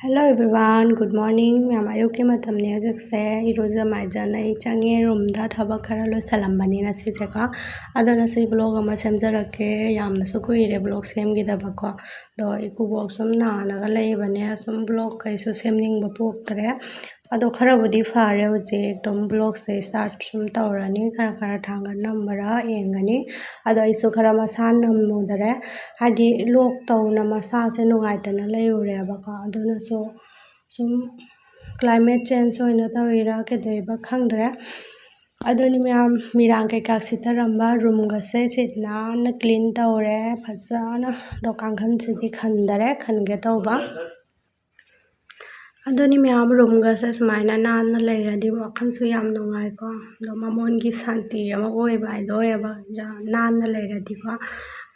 Hello everyone, good morning. Ma'am आयोग के मतलब ने जैसे इरोज़ माइजान आई चंगे रूम दा थबक खरा लो सलाम बनी ना सी जगह अदो ना सी ब्लॉग अमा सेमजा रखे याम ना सुको इरे ब्लॉग सेम की दबको दो इकु ब्लॉग सुम ना नगा लई बने सुम ब्लॉग कैसो सेमनिंग बपोक तरे अदो खरा बुदी फारे उजे एकदम ब्लॉग से स्टार्ट सुम तौरानी खरा खरा थांगा नंबरा एंगनी अदो इसो खरा मसान नमोदरे हादि लोक तौना मसा से नुगाइतना लई उरे बको अदो ना सो सुम क्लाइमेट चेंज होइना तौइरा केदैबा खंगदरे अदोनी मैम मिरांग कैका सितरम्बा रूम गसे सितना न क्लीन तौरे फजाना दो कांखन सिदि खंदरे खनगे तौबा अदोनी मैम रूम गसे सुमाइना नान लेरदि वखनसु याम नुगाइको दो ममोनगी शांति अमा ओइबा इदोएबा नान लेरदिको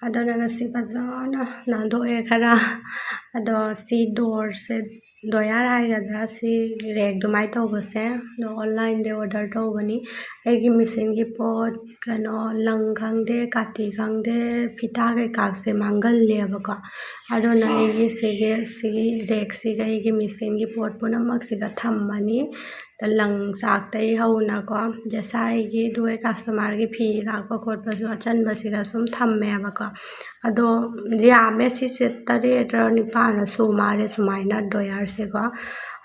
अदोना नसी फजाना नादोए खरा अदो सी डोर से दोयार हाइगद्रा सी रेक दुमाइ तौबसे दो ऑनलाइन दे ऑर्डर तौबनी एगी मिशन की पोट कनो लंग खंगदे काटी खंगदे फिता कैका से मांगल लेबको अदोना एगी सिगे सी रेक सिगा एगी मिशन की पोट पुनमक सिगा थम्मनी द लंग साक्तै हौनाको जसाइगी दुए कस्टमर की फी लाको खोटपसु अचनबसिगा सुम थम्मेबको अदो यामे सिसे तरेट निपान सुमारे सुमाइना दोयार सेको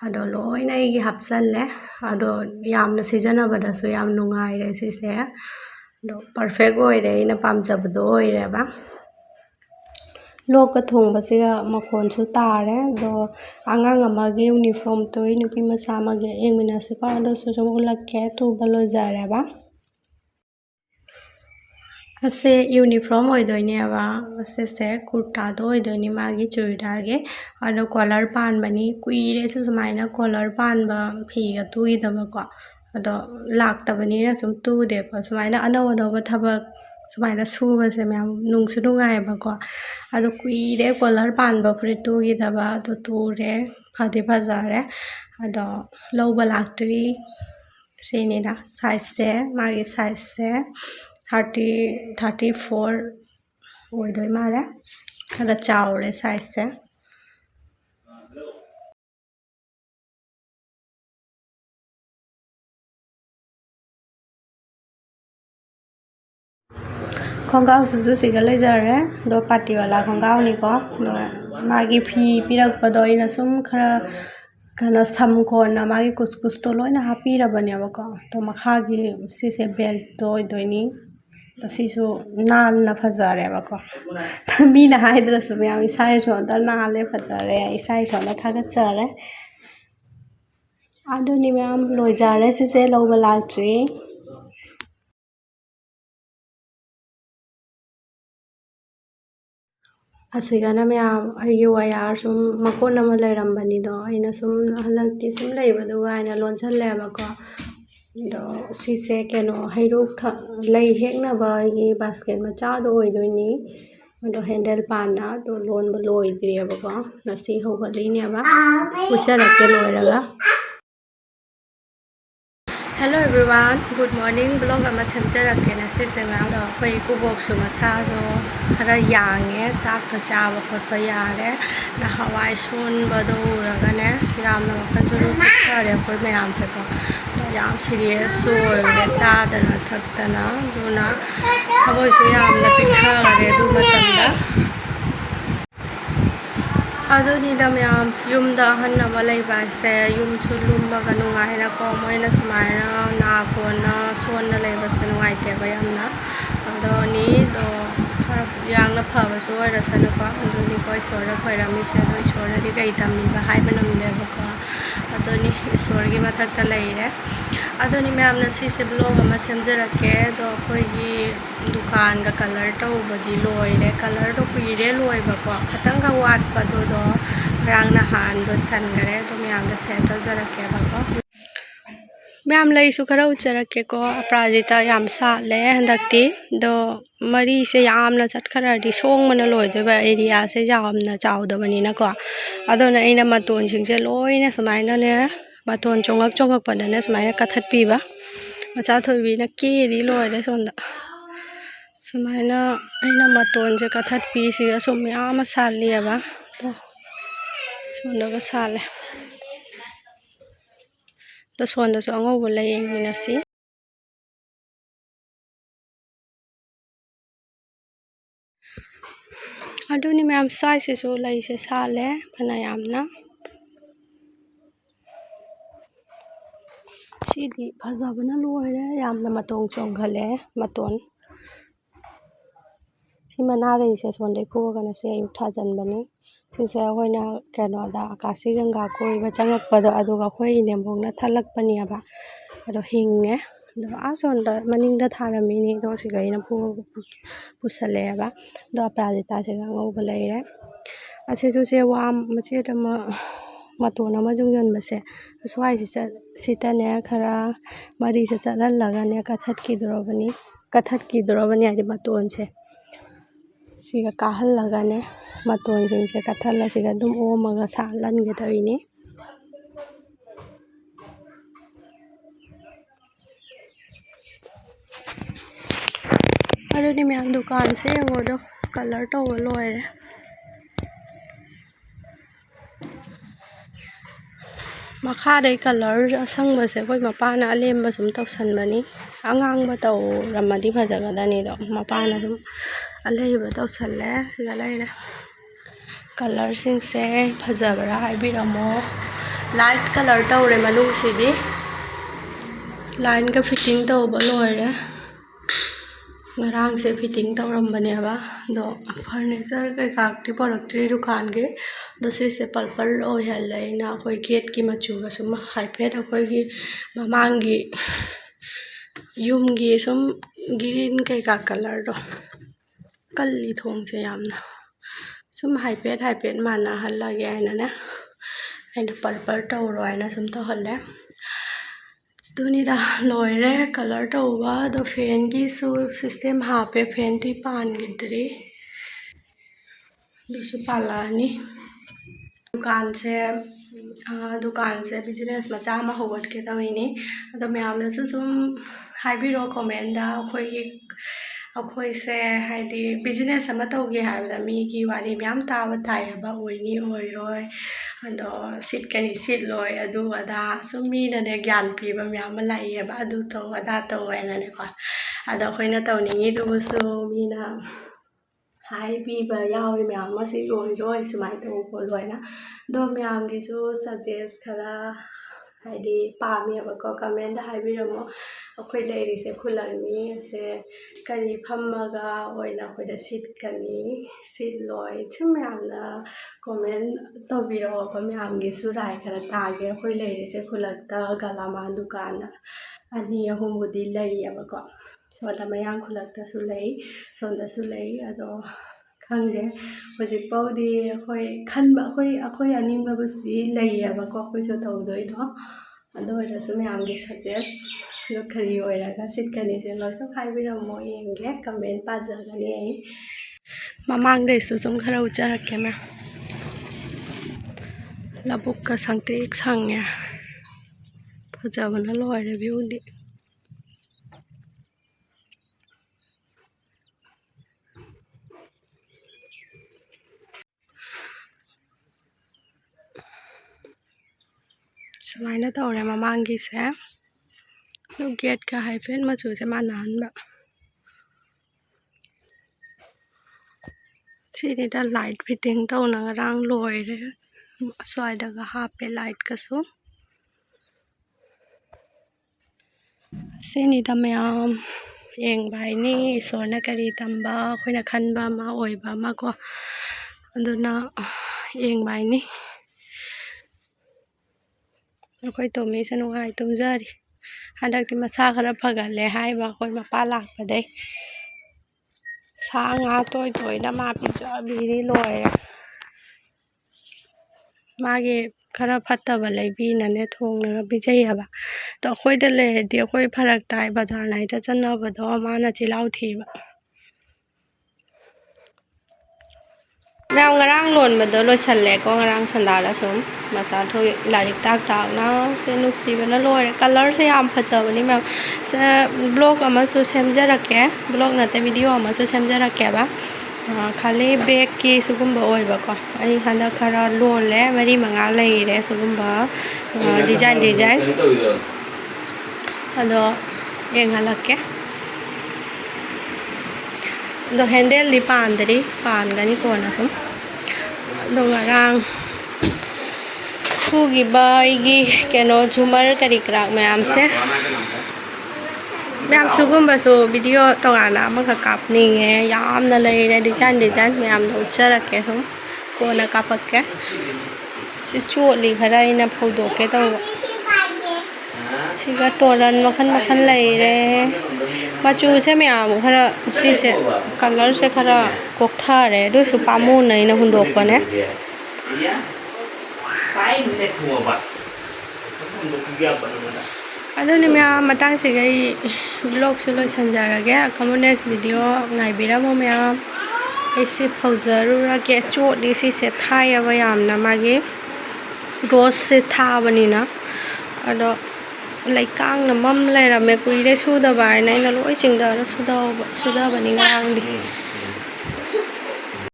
अदो लोइना एगी हप्सल्ले अदो यामना सिजनबदसु याम नुगाइरे सिसे दो परफेक्ट ओइरे इना पामजबदो ओइरेबा लोक थोंबसिगा मखोनसु तारे दो आंगांग अमागी यूनिफॉर्म तोइ नुपी मचा अमागी एंगमिनासिको अदो सुसुम उलक्के तुबलो जारेबा असे यूनिफॉर्म होइदोइनेबा असेसे कुर्तादो होइदोइने मागी चूड़ीदारगे अदो कॉलर पानबनी कुइरे सुमाइना कॉलर पानबा फीगा तुइदबको अदो लाक्तबनिना सुम तुदेको सुमाइना अनौ अनौबा थबक सुमाइना सुबसे मैम नुंगसु नुगाइबको अदो कुइरे कॉलर पानबा फुरित तुगिदबा अदो तुरे फदि फजारे अदो लौबा लाक्तरी सिनिदा साइज से मागी साइज से 34 ओइदोइ मारे खरा चाउरे साइज से खंगाव सुसु सिगा लेजरे दो पार्टी वाला खंगाव निको दो मागी फी पिरकपदो इना सुम खरा कनो समकोना मागी कुछ कुछ तो लोइना हापिरबनेबको तो मखागी सिसे बेल्ट तो ओइदोइनी तो सिसु नान फजारेबको मीना हाइद्रसु मैम इसाइ थोंदा नाले फजारे इसाइ थोंदा थागतसरे अदोनी मैम लोइजारे सिसे लौबा लाक्ट्री असिगना मैम अगी वायर सुम मकोन अमा लेरम्बनिदो अइना सुम हलक्ति सुम लेइबदुगा अइना लोन्सलेबको दो सिसे केनो हैरुक लई हेक्नबा अगी बास्केट मचादो ओइदोइनी अदो हैंडल पाना दो लोनबा लोइद्रियबको नसी हौगलिनेबा पुसरके लोइरगा hello everyone good morning blog अमा सेमजरके नसिसे मैम दो अखोइ कुबोक्सु मसादो खरा यांगे चाक चाबा खोटबा यारे नहवाइ सोनबदो उरगने यामना वखनसु फरे अखोइ मयामसेको याम सीरियस ओइरे चादना थक्तना दुना अखोइसु यामना पिथागरे दु मतमदा अदोनिदा मैम युमदा हन्नबा लैबासे युमसु लुम्बगा नुगाइनाको मोइना सुमाइना नाकोना सोना लैबासे नुगाइतेबा यामना अदोनी दो खरा यांगना फबसु ओइरसनको अदोनिको इसोर खैरामिसे दो इसोरदि कै tammiba हाइबा नमदेबको अदोनी इसोरगी मथक्ता लैरे अदोनी मैमना सिसे ब्लॉग अमा सेमजरके दो अखोइगी दुकान का कलर तौबदि लोइरे कलर दो कुइरे लोइबको खतंगा वाटपदो दो रंग नहान दो सनगरे दो मैमना सेटल जरकेबको मैम लैसु खरा उच्चरकेको अपराजिता याम साले हंदक्ति दो मरी से यामना चटखरादि सोंगमना लोइदोबा एरिया से यामना चाउदबनिनाको अदोना अइना मतोन सिंगसे लोइना सुमाइनाने मतोन चोंगक चोंगक पदने सुमाइना कथटपीबा मचा थोइबिना केरि लोइरे सोंदा सुमाइना अइना मतोन से कथटपी सिगा सुम याम सालियबा ꯁꯣꯟꯗꯒ ꯁꯥꯠꯂꯦ ꯑꯗꯣ ꯁꯣꯟꯗꯁꯨ ꯑꯉꯧꯕ ꯂꯩ ꯌꯦꯡꯃꯤꯟꯅꯁꯤ ꯑꯗꯨꯅꯤ ꯃꯌꯥꯝ ꯁ꯭ꯋꯥꯏꯁꯤꯁꯨ ꯂꯩꯁꯦ ꯁꯥꯠꯂꯦ ꯐꯅ ꯌꯥꯝꯅ ꯁꯤꯗꯤ ꯐꯖꯕꯅ ꯂꯣꯏꯔꯦ ꯌꯥꯝꯅ ꯃꯇꯣꯡ ꯆꯣꯡꯈꯠꯂꯦ ꯃꯇꯣꯟ ꯁꯤ ꯃꯅꯥꯗꯩꯁꯦ ꯁꯣꯟꯗꯩ ꯐꯨꯛꯑꯒꯅ ꯁꯤ ꯑꯌꯨꯛ ꯊꯥꯖꯤꯟꯕꯅꯤ ꯁꯤꯁꯦ ꯑꯩꯈꯣꯏꯅ ꯀꯩꯅꯣꯗ ꯑꯀꯥꯁꯤ ꯒꯪꯒꯥ ꯀꯣꯏꯕ ꯆꯪꯉꯛꯄꯗꯣ ꯑꯗꯨꯒ ꯑꯩꯈꯣꯏ ꯏꯅꯦꯝꯕꯣꯛꯅ ꯊꯠꯂꯛꯄꯅꯦꯕ ꯑꯗꯣ ꯍꯤꯡꯉꯦ ꯑꯗꯣ ꯁꯣꯟꯗ ꯃꯅꯤꯡꯗ ꯊꯥꯔꯝꯃꯤꯅꯤ ꯑꯗꯣ ꯁꯤꯒ ꯑꯩꯅ ꯄꯨꯁꯜꯂꯛꯑꯦꯕ ꯑꯗꯣ ꯑꯄꯔꯥꯖꯤꯇꯥꯁꯤꯒ ꯑꯉꯧꯕ ꯂꯩꯔꯦ ꯑꯁꯤꯁꯨ ꯆꯦ ꯋꯥꯝ ꯃꯆꯦꯠ ꯑꯃ ꯃꯇꯣꯟ ꯑꯃ ꯌꯨꯡꯁꯤꯟꯕꯁꯦ ꯑꯁ꯭ꯋꯥꯏꯁꯤ ꯁꯤꯗꯅꯦ ꯈꯔ ꯃꯔꯤꯁꯦ ꯆꯠꯍꯜꯂꯒꯅꯦ ꯀꯠꯊꯠꯈꯤꯗꯣꯔꯕꯅꯤ ꯍꯥꯏꯗꯤ ꯃꯇꯣꯟꯁꯦ ꯁꯤꯒ ꯀꯥꯍꯜꯂꯒꯅꯦ ꯃꯇꯣꯟꯁꯤꯡꯁꯦ ꯀꯠꯊꯠꯂꯁꯤꯒ ꯑꯗꯨꯝ ꯑꯣꯝꯃꯒ ꯁꯥꯍꯜꯍꯟꯒꯗꯣꯏꯅꯤ ꯑꯗꯨꯅꯤ ꯃꯌꯥꯝ ꯗꯨꯀꯥꯟꯁꯦ ꯌꯦꯡꯉꯣꯗꯣ ꯀꯂꯔ ꯇꯧꯕ ꯂꯣꯏꯔꯦ ꯃꯈꯥꯗꯩ ꯀꯂꯔ ꯑꯁꯪꯕꯁꯦ ꯑꯩꯈꯣꯏ ꯃꯄꯥꯅ ꯑꯂꯦꯝꯕ ꯁꯨꯝ ꯇꯧꯁꯟꯕꯅꯤ ꯑꯉꯥꯡꯕ ꯇꯧꯔꯝꯃꯗꯤ ꯐꯖꯒꯗꯅꯤꯗꯣ ꯃꯄꯥꯅ ꯑꯗꯨꯝ ꯑꯂꯩꯕ ꯇꯧꯁꯜꯂꯦ ꯁꯤꯗ ꯂꯩꯔꯦ ꯀꯂꯔꯁꯤꯡꯁꯦ ꯐꯖꯕ꯭ꯔꯥ ꯍꯥꯏꯕꯤꯔꯝꯃꯣ ꯂꯥꯏꯠ ꯀꯂꯔ ꯇꯧꯔꯦ ꯃꯅꯨꯡꯁꯤꯗꯤ ꯂꯥꯏꯟꯒ ꯐꯤꯠꯇꯤꯡ ꯇꯧꯕ ꯂꯣꯏꯔꯦ ꯉꯔꯥꯡꯁꯦ ꯐꯤꯠꯇꯤꯡ ꯇꯧꯔꯝꯕꯅꯦꯕ ꯑꯗꯣ ꯐꯔꯅꯤꯆꯔ ꯀꯩꯀꯥꯛꯇꯤ ꯄꯣꯔꯛꯇ꯭ꯔꯤ ꯗꯨꯀꯥꯟꯒꯤ ꯑꯗꯣ ꯁꯤꯁꯦ ꯄꯔꯄꯜ ꯑꯣꯏꯍꯜꯂꯦ ꯑꯩꯅ ꯑꯩꯈꯣꯏ ꯒꯦꯠꯀꯤ ꯃꯆꯨꯒ ꯁꯨꯝ ꯍꯥꯏꯐꯦꯠ ꯑꯩꯈꯣꯏꯒꯤ ꯃꯃꯥꯡꯒꯤ ꯌꯨꯝꯒꯤ ꯁꯨꯝ ꯒ꯭ꯔꯤꯟ ꯀꯩꯀꯥ ꯀꯂꯔꯗꯣ ꯀꯜꯂꯤ ꯊꯣꯡꯁꯦ ꯌꯥꯝꯅ ꯁꯨꯝ ꯍꯥꯏꯐꯦꯠ ꯃꯥꯟꯅꯍꯜꯂꯒꯦ ꯍꯥꯏꯅꯅꯦ ꯑꯩꯅ ꯄꯔꯄꯜ ꯇꯧꯔꯣ ꯍꯥꯏꯅ ꯁꯨꯝ ꯇꯧꯍꯜꯂꯦ ꯑꯗꯨꯅꯤꯗ ꯂꯣꯏꯔꯦ ꯀꯂꯔ ꯇꯧꯕ ꯑꯗꯣ ꯐꯦꯟꯒꯤꯁꯨ ꯁꯤꯁꯇꯦꯝ ꯍꯥꯞꯄꯦ ꯐꯦꯟꯗꯤ ꯄꯥꯟꯈꯤꯗ꯭ꯔꯤ ꯑꯗꯨꯁꯨ ꯄꯥꯜꯂꯛꯑꯅꯤ ꯗꯨꯀꯥꯟꯁꯦ ꯕꯤꯖꯤꯅꯦꯁ ꯃꯆꯥ ꯑꯃ ꯍꯧꯒꯠꯀꯦ ꯇꯧꯔꯤꯅꯤ ꯑꯗꯣ ꯃꯌꯥꯝꯅꯁꯨ ꯁꯨꯝ ꯍꯥꯏꯕꯤꯔꯛꯑꯣ ꯀꯣꯃꯦꯟꯗ ꯑꯩꯈꯣꯏꯁꯦ ꯍꯥꯏꯗꯤ ꯕꯤꯖꯤꯅꯦꯁ ꯑꯃ ꯇꯧꯒꯦ ꯍꯥꯏꯕꯗ ꯃꯤꯒꯤ ꯋꯥꯔꯤ ꯃꯌꯥꯝ ꯇꯥꯕ ꯇꯥꯏꯌꯦꯕ ꯑꯣꯏꯅꯤ ꯑꯣꯏꯔꯣꯏ ꯑꯗꯣ ꯁꯤꯠꯀꯅꯤ ꯁꯤꯠꯂꯣꯏ ꯑꯗꯨ ꯑꯗꯥ ꯁꯨꯝ ꯃꯤꯅꯅꯦ ꯒ꯭ꯌꯥꯟ ꯄꯤꯕ ꯃꯌꯥꯝ ꯑꯃ ꯂꯥꯛꯑꯦꯕ ꯑꯗꯨ ꯇꯧ ꯑꯗꯥ ꯇꯧ ꯍꯥꯏꯅꯅꯦꯀꯣ ꯑꯗꯣ ꯑꯩꯈꯣꯏꯅ ꯇꯧꯅꯤꯡꯉꯤꯗꯨꯕꯨꯁꯨ ꯃꯤꯅ ꯍꯥꯏꯕꯤꯕ ꯌꯥꯎꯋꯤ ꯃꯌꯥꯝ ꯑꯃ ꯁꯤ ꯑꯣꯏꯔꯣꯏ ꯁꯨꯃꯥꯏꯅ ꯇꯧ ꯈꯣꯠꯂꯣ ꯍꯥꯏꯅ ꯑꯗꯣ ꯃꯌꯥꯝꯒꯤꯁꯨ ꯁꯖꯦꯁ ꯈꯔ ꯍꯥꯏꯗꯤ ꯄꯥꯝꯃꯦꯕꯀꯣ ꯀꯃꯦꯟꯗ ꯍꯥꯏꯕꯤꯔꯝꯃꯣ ꯑꯩꯈꯣꯏ ꯂꯩꯔꯤꯁꯦ ꯈꯨꯜꯂꯛꯅꯤ ꯑꯁꯦ ꯀꯔꯤ ꯐꯝꯃꯒ ꯑꯣꯏꯅ ꯑꯩꯈꯣꯏꯗ ꯁꯤꯠꯀꯅꯤ ꯁꯤꯠꯂꯣꯏ ꯁꯨꯝ ꯃꯌꯥꯝꯅ ꯀꯣꯃꯦꯟ ꯇꯧꯕꯤꯔꯛꯑꯣꯕ ꯃꯌꯥꯝꯒꯤꯁꯨ ꯔꯥꯏ ꯈꯔ ꯇꯥꯒꯦ ꯑꯩꯈꯣꯏ ꯂꯩꯔꯤꯁꯦ ꯈꯨꯜꯂꯛꯇ ꯒꯂꯥꯃꯥꯟ ꯗꯨꯀꯥꯟ 2-3ꯕꯨꯗꯤ ꯂꯩꯌꯦꯕꯀꯣ ꯁꯣꯝꯗ ꯃꯌꯥꯡ ꯈꯨꯜꯂꯛꯇꯁꯨ ꯂꯩ ꯁꯣꯝꯗꯁꯨ ꯂꯩ ꯑꯗꯣ ꯈꯪꯗꯦ ꯍꯧꯖꯤꯛꯐꯥꯎꯗꯤ ꯑꯩꯈꯣꯏ ꯑꯅꯤꯡꯕꯕꯨꯗꯤ ꯂꯩꯌꯦꯕꯀꯣ ꯑꯩꯈꯣꯏꯁꯨ ꯇꯧꯗꯣꯏꯗꯣ ꯑꯗꯨ ꯑꯣꯏꯔꯁꯨ ꯃꯌꯥꯝꯒꯤ ꯁꯖꯦꯁ ꯑꯗꯣ ꯀꯔꯤ ꯑꯣꯏꯔꯒ ꯁꯤꯠꯀꯅꯤꯁꯦ ꯂꯣꯏꯁꯨ ꯍꯥꯏꯕꯤꯔꯝꯃꯣ ꯌꯦꯡꯒꯦ ꯀꯃꯦꯟ ꯄꯥꯖꯒꯅꯤ ꯑꯩ ꯃꯃꯥꯡꯗꯩꯁꯨ ꯁꯨꯝ ꯈꯔ ꯎꯠꯆꯔꯛꯀꯦ ꯃꯌꯥꯝ ꯂꯧꯕꯨꯛꯀ ꯁꯪꯇ꯭ꯔꯤꯛ ꯁꯪꯉꯦ ꯐꯖꯕꯅ ꯂꯣꯏꯔꯦ ꯚ꯭ꯌꯨꯗꯤ ꯁꯨꯃꯥꯏꯅ ꯇꯧꯔꯦ ꯃꯃꯥꯡꯒꯤꯁꯦ ꯑꯗꯨ ꯒꯦꯠꯀ ꯍꯥꯏꯐꯦꯠ ꯃꯆꯨꯁꯦ ꯃꯥꯟꯅꯍꯟꯕ ꯁꯤꯅꯤꯗ ꯂꯥꯏꯠ ꯐꯤꯠꯇꯤꯡ ꯇꯧꯅ ꯉꯔꯥꯡ ꯂꯣꯏꯔꯦ ꯑꯁ꯭ꯋꯥꯏꯗꯒ ꯍꯥꯞꯄꯦ ꯂꯥꯏꯠꯀꯁꯨ ꯁꯤꯅꯤꯗ ꯃꯌꯥꯝ ꯌꯦꯡꯕ ꯍꯥꯏꯅꯤ ꯏꯁꯣꯔꯅ ꯀꯔꯤ ꯇꯝꯕ ꯑꯩꯈꯣꯏꯅ ꯈꯟꯕ ꯑꯃ ꯑꯣꯏꯕ ꯑꯃ ꯀꯣ ꯑꯗꯨꯅ ꯌꯦꯡꯕ ꯍꯥꯏꯅꯤ ꯑꯩꯈꯣꯏ ꯇꯣꯝꯃꯤꯁꯦ ꯅꯨꯡꯉꯥꯏ ꯇꯨꯝꯖꯔꯤ ꯍꯟꯗꯛꯇꯤ ꯃꯁꯥ ꯈꯔ ꯐꯒꯠꯂꯦ ꯍꯥꯏꯕ ꯑꯩꯈꯣꯏ ꯃꯄꯥ ꯂꯥꯛꯄꯗꯩ ꯁꯥ ꯉꯥ ꯇꯣꯏꯅ ꯃꯥ ꯄꯤꯖꯕꯤꯔꯤ ꯂꯣꯏꯔꯦ ꯃꯥꯒꯤ ꯈꯔ ꯐꯠꯇꯕ ꯂꯩꯕꯤꯅꯅꯦ ꯊꯣꯡꯂꯒ ꯄꯤꯖꯩꯑꯕ ꯑꯗꯣ ꯑꯩꯈꯣꯏꯗ ꯂꯩꯔꯗꯤ ꯑꯩꯈꯣই ꯐꯔꯛ ꯇꯥꯏ ꯕꯖꯥꯔ ꯅꯥꯏꯗ ꯆꯠꯅꯕꯗꯣ ꯃꯥꯅ ꯆꯤꯜꯍꯥꯎ ꯊꯤꯕ ꯃꯌꯥꯝ ꯉꯔꯥꯡ ꯂꯣꯟꯕꯗꯣ ꯂꯣꯏꯁꯜꯂꯦꯀꯣ ꯉꯔꯥꯡ ꯁꯟꯗꯥꯗ ꯁꯨꯝ ꯃꯆꯥꯊꯣꯏ ꯂꯥꯏꯔꯤꯛ ꯇꯥꯛꯅ ꯅꯨꯡꯁꯤꯕꯅ ꯂꯣꯏꯔꯦ ꯀꯂꯔꯁꯦ ꯌꯥꯝ ꯐꯖꯕꯅꯤ ꯃꯌꯥꯝ ꯕ꯭ꯂꯣꯛ ꯑꯃꯁꯨ ꯁꯦꯝꯖꯔꯛꯀꯦ ꯕ꯭ꯂꯣꯛ ꯅꯠꯇꯦ ꯚꯤꯗꯤꯑꯣ ꯑꯃꯁꯨ ꯁꯦꯝꯖꯔꯛꯀꯦꯕ ꯈꯥꯂꯦ ꯕꯦꯒꯀꯤ ꯁꯤꯒꯨꯝꯕ ꯑꯣꯏꯕꯀꯣ ꯑꯩ ꯍꯟꯗꯛ ꯈꯔ ꯂꯣꯜꯂꯦ ꯃꯔꯤ ꯃꯉꯥ ꯂꯩꯔꯦ ꯁꯤꯒꯨꯝꯕ ꯗꯤꯖꯥꯏꯟ ꯑꯗꯣ ꯌꯦꯡꯍꯜꯂꯛꯀꯦ ꯑꯗꯣ ꯍꯦꯟꯗꯦꯜꯗꯤ ꯄꯥꯟꯗ꯭ꯔꯤ ꯄꯥꯟꯒꯅꯤ ꯀꯣꯟꯅ ꯁꯨꯝ ꯑꯗꯣ ꯉꯔꯥꯡ ꯁꯨꯈꯤꯕ ꯑꯩꯒꯤ ꯀꯩꯅꯣ ꯖꯨꯃꯔ ꯀꯔꯤ ꯀꯔꯥ ꯃꯌꯥꯝꯁꯦ ꯃꯌꯥꯝ ꯁꯤꯒꯨꯝꯕꯁꯨ ꯚꯤꯗꯤꯑꯣ ꯇꯣꯉꯥꯟꯅ ꯑꯃꯈꯛ ꯀꯥꯞꯅꯤꯡꯉꯦ ꯌꯥꯝꯅ ꯂꯩꯔꯦ ꯗꯤꯖꯥꯏꯟ ꯃꯌꯥꯝꯗꯣ ꯎꯠꯆꯔꯛꯀꯦ ꯁꯨꯝ ꯀꯣꯟꯅ ꯀꯥꯞꯄꯛꯀꯦ ꯁꯤ ꯆꯣꯠꯂꯤ ꯈꯔ ꯑꯩꯅ ꯐꯧꯗꯣꯛꯀꯦ ꯇꯧꯕ ꯁꯤꯒ ꯇꯣꯔꯟ ꯃꯈꯜ ꯂꯩꯔꯦ ꯃꯆꯨꯁꯦ ꯃꯌꯥꯝ ꯈꯔ ꯁꯤꯁꯦ ꯀꯂꯔꯁꯦ ꯈꯔ ꯀꯣꯛꯊꯔꯦ ꯑꯗꯨꯁꯨ ꯄꯥꯝꯃꯨꯅ ꯑꯩꯅ ꯍꯨꯟꯗꯣꯛꯄꯅꯦ ꯑꯗꯨꯅꯤ ꯃꯌꯥꯝ ꯃꯇꯥꯡꯁꯤꯒ ꯑꯩ ꯕ꯭ꯂꯣꯛꯁꯨ ꯂꯣꯏꯁꯤꯟꯖꯔꯒꯦ ꯀꯃꯨꯅꯦꯛ ꯚꯤꯗꯤꯑꯣ ꯉꯥꯏꯕꯤꯔꯝꯃꯣ ꯃꯌꯥꯝ ꯑꯩꯁꯦ ꯐꯧꯖꯔꯨꯔꯒꯦ ꯆꯣꯠꯂꯤ ꯁꯤꯁꯦ ꯊꯥꯏꯌꯦꯕ ꯌꯥꯝꯅ ꯃꯥꯒꯤ ꯔꯣꯁꯁꯦ ꯊꯥꯕꯅꯤꯅ ꯑꯗꯣ ꯂꯩꯀꯥꯡꯅ ꯃꯝ ꯂꯩꯔꯝꯃꯦ ꯀꯨꯏꯔꯦ ꯁꯨꯗꯕ ꯍꯥꯏꯅ ꯑꯩꯅ ꯂꯣꯏ ꯆꯤꯡꯊꯔ ꯁꯨꯗꯕꯅꯤ ꯉꯔꯥꯡꯗꯤ